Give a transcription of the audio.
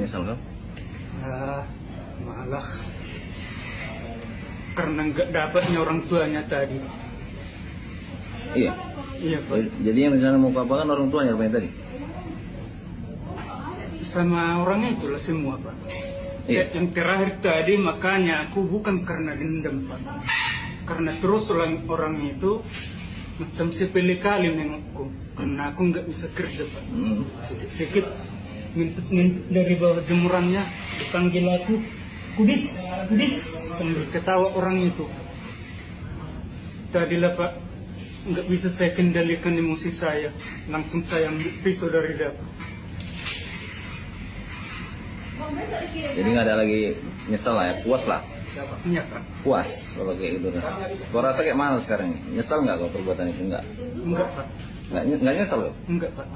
nyesal kau? Malah karena nggak dapatnya orang tuanya tadi. Iya. Iya Pak. Jadi yang rencana mau apa kan orang tuanya rupanya tadi? Sama orangnya itulah semua Pak. Iya. Yang terakhir tadi makanya aku bukan karena dendam Pak. Karena terus orang itu macam sepele kali nengokku. Karena aku nggak bisa kerja Pak. Sedikit ngintip dari bawah jemurannya dipanggil aku, kudis sambil ketawa orang itu. Tadilah Pak, nggak bisa saya kendalikan emosi saya, langsung saya ambil pisau dari dapur. Jadi nggak ada lagi nyesal lah ya, puas lah. Iya Pak. Puas kalau kayak gitu kan. Kau rasa kayak mana sekarang? Nyesal nggak kau perbuatan itu? Enggak. Enggak Pak. Nggak nyesal loh. Enggak Pak.